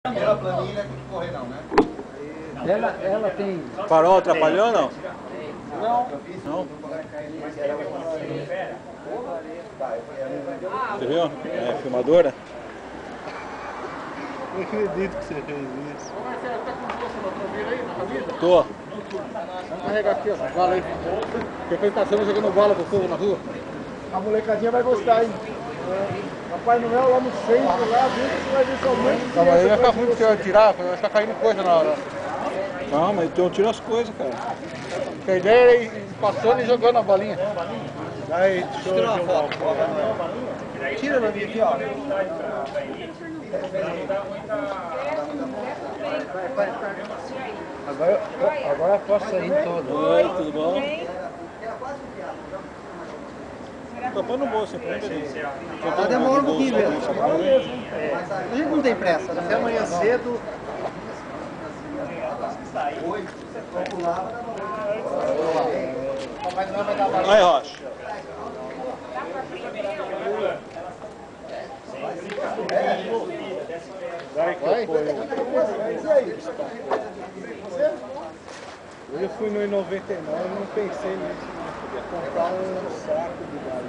Primeira planilha tem que correr não, né? Ela tem... Farol atrapalhou ou não? Não. Não? Você viu? É, filmadora? Não acredito que você fez isso. Ô Marcelo, tá com força na traseira aí, na camisa? Tô. Vamos carregar aqui, ó, bala aí. Porque foi passando jogando bala pro povo na rua. A molecadinha vai gostar, hein? Papai Noel lá no centro, lá dentro, você vai ver somente. Não, mas aí vai ficar muito feio tirar, vai ficar caindo coisa na hora. Não, mas então tira as coisas, cara. A ideia é ir passando e jogando a balinha. Aí, deixa eu tirar uma foto. Tira ela aqui, ó. Agora eu posso sair todo. Oi, tudo bom? Tá põe no bolso, hein? Demora um pouquinho mesmo. A gente não tem pressa, né? Até amanhã cedo. Aí, Rocha. Vai que eu ponho. Hoje eu fui no I99 e não pensei nisso. Podia comprar um saco de galinha.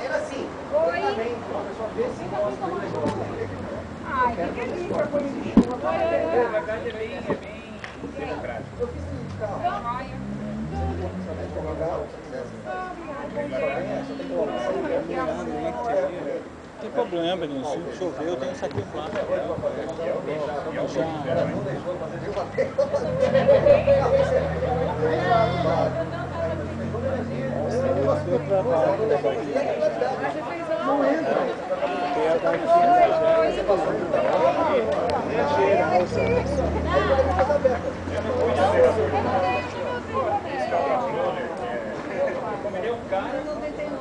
Era assim. Oi. Ai, que delícia. Na verdade é bem democrático. Eu fiz isso, cara. Não tem problema, menino. Se chover, eu tenho isso aqui embaixo. Não entra. Tem a barquinha da Ele é um cara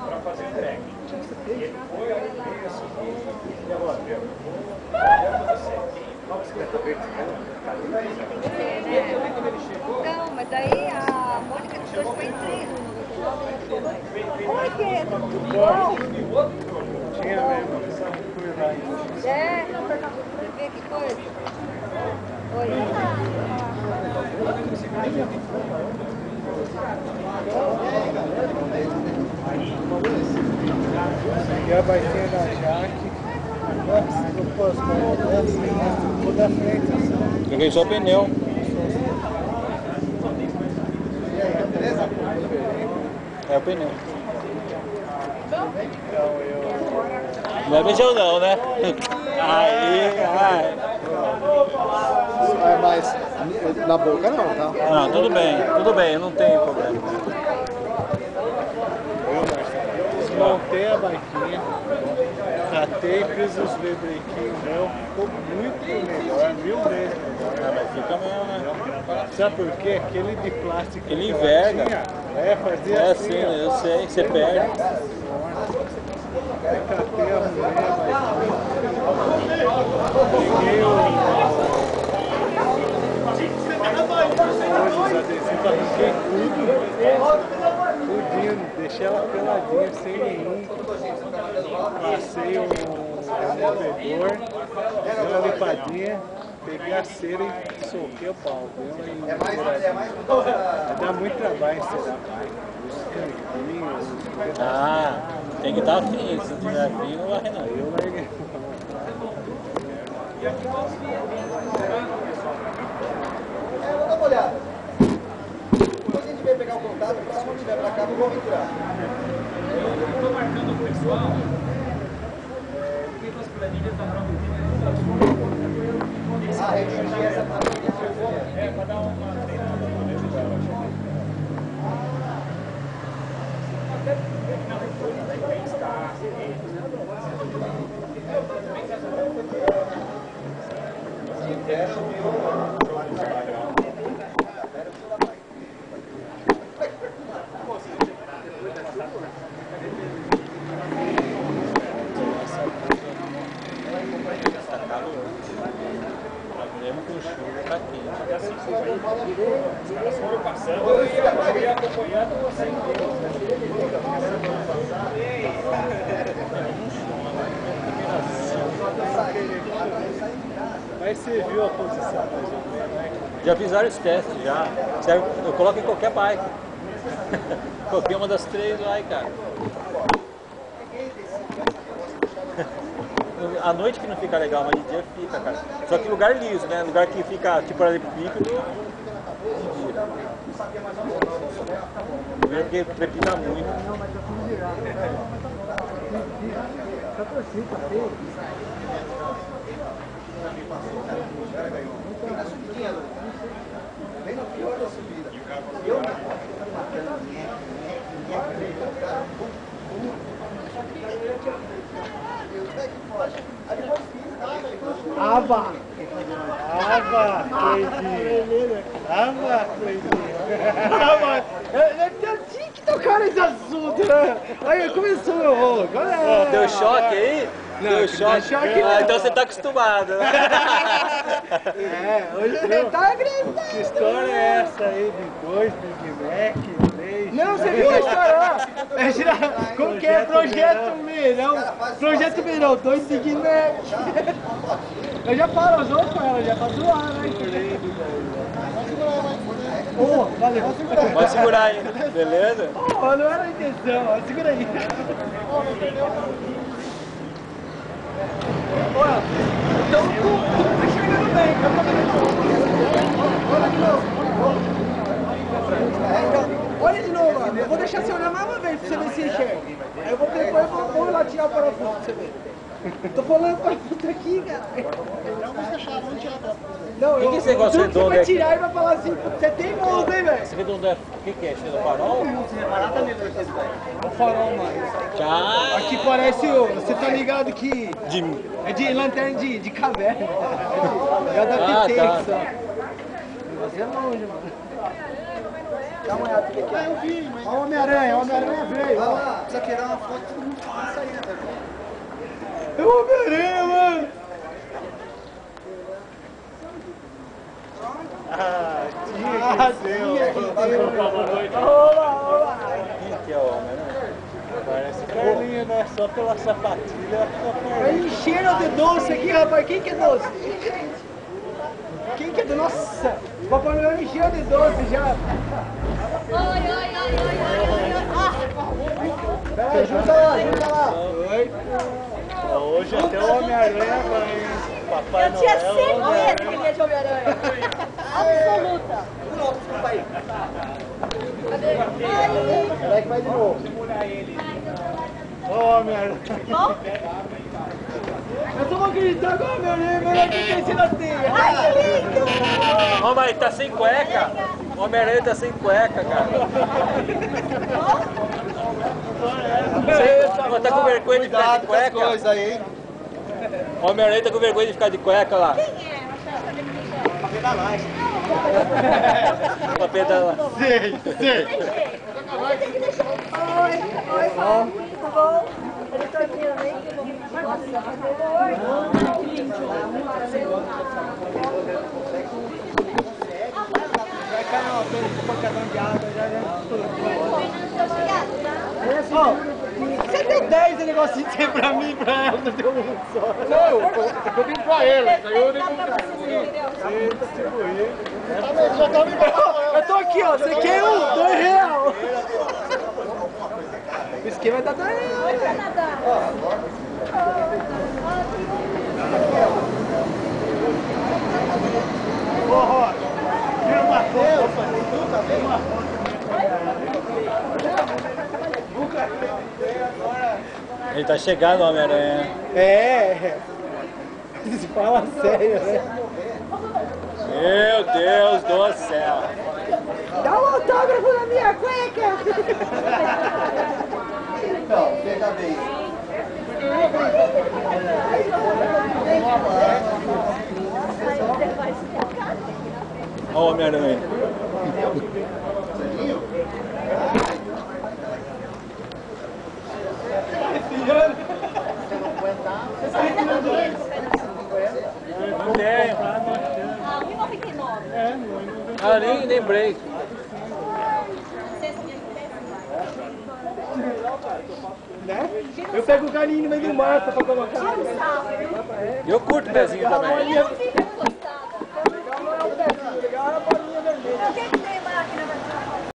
para fazer entrega. Ele foi ao começo e agora Então, mas daí a Mônica que foi em 3 no 99. Oi, Pedro, tudo bom? Tinha mesmo essa curva aí. É, você vê que coisa? Oi. Peguei a barquinha da Jaque. Nossa, eu posso vou da frente assim. Peguei só o pneu. É o pneu. Não é beijão não, né? Aí, ai. Mas na boca não, tá? Não, tudo bem, não tem problema. Desmontei a barquinha, catei, fiz os lebrequinhos meu, ficou muito melhor, 1000 vezes melhor. Mas fica mesmo, né? Sabe por quê? Aquele de plástico. Ele que ela enverga. tinha, fazia É assim, assim, ó. eu sei, você perde. Aí catei, arrumei a barquinha. Peguei os adesivos, arranquei tudo. Tudinho, deixei ela peladinha, sem nenhum. Passei um movedor, dei uma limpadinha, peguei a cera e soquei o pau. Dá muito trabalho encerar os cantinhos. Ah, tem que estar fino, se não tiver fino, não vai não. Eu larguei. Vou dar uma olhada. Depois a gente vai pegar o contato, para quando estiver para cá, não vou aventurar. Eu estou marcando o pessoal. Porque as planilhas da prova Ah, redigir essa planilha. para dar uma até na reforma da bem-estar. Mesmo com chuva, tá quente. Os caras foram passando e eu ia acompanhando assim. Aí você viu a posição da gente, né? Já fiz vários testes já. Eu coloco em qualquer bike. Coloquei uma das 3 lá, cara. À noite que não fica legal, mas de dia fica, cara. Só que lugar liso, né? Lugar que fica tipo paralelepípedo, vira. Porque trepida muito. Não, mas eu fui virar. Tá torcido, tá feio. Na subidinha, bem no pior da subida. Eu Ava! Cleitinho! Ava! Eu tinha que tocar nesse assunto, né? Aí começou meu rolo. Agora é. Deu choque aí? Não, Deu não choque? dá choque, Ah, não. então você tá acostumado, né? É, hoje ele tá gritando. Que história é essa aí de 2 Big Mac, 3? Não, você viu a história? É girar. Como que é? Projeto Verão. Projeto Verão, 2 Big Mac. Eu já falo os outros com ela, já pra zoar, né? Ô, valeu. Pode segurar aí, beleza? Ô, não era a intenção, ó, segura aí. Olha, então tu tá chegando bem, olha de novo, ó. Eu vou deixar você olhar mais uma vez pra você ver se enxerga. Aí eu vou depois vou lá tirar o parafuso pra você ver. Tô falando para puta aqui, cara. Não, que esse negócio você redondo vai é tirar e vai falar assim, você tem mãos, hein, velho? Esse redondo é o que é? Cheio do farol? O farol, mano. Tchau! Aqui parece, você tá ligado que é de lanterna de caverna. Já dá Ah, TT tá. aqui só. Você é longe, mano. Dá uma olhada aqui. Ah, eu vi, mas... Olha o Homem-Aranha veio. Vai lá, precisa tirar uma foto disso aí, né? É o Homem-Aranha, mano. Tinha que ser, Olá. Quem que é o homem, né? Parece Carlinha, né? Só pela sapatilha ela fica perdida. Encheram de doce aqui, rapaz. Quem que é doce? Quem que é doce? Nossa, o Papai Noel encheu de doce já. Peraí, junta lá. Oi. Hoje até o Homem-Aranha vai, hein? Papai Eu tinha Noel, certeza Homem-Aranha. que ele ia de Homem-Aranha. Absoluta. Não, desculpa aí. Peraí que vai de novo. Ô, Homem-Aranha. Eu tô acreditando que o Homem-Aranha melhor que tem na teia. Ai, que lindo! Ô, mas tá sem cueca! O Homem-Aranha tá sem cueca, cara. Você tá com vergonha de ficar de cueca? Coisas aí, hein? O Homem-Aranha tá com vergonha de ficar de cueca lá. Quem é? Pra pedalar. Pra pedalar. Sei. Você tem que deixar. Oi, Paulo. Tudo bom? Ele tá aqui também. Nossa, Vai cair uma pena de pancadão de água já. Ó, você deu 10 de negocinho de ser pra mim, pra ela, não deu um só. Não, eu vim pra ele. Eu nem já tá me Eu tô aqui, ó. Você quer um? 2 real. O esquema tá 2 reais. Ó, tira uma foto. Ele tá chegando, o Homem-Aranha. É. Se fala sério, né? Meu Deus do céu. Dá um autógrafo na minha cueca. Então, veja bem. Olha o Homem-Aranha. Não tem. Ah, 1,99. Ah, nem lembrei. Né? Eu pego o galinho no meio do mato pra colocar. Eu curto o pezinho também. Eu fico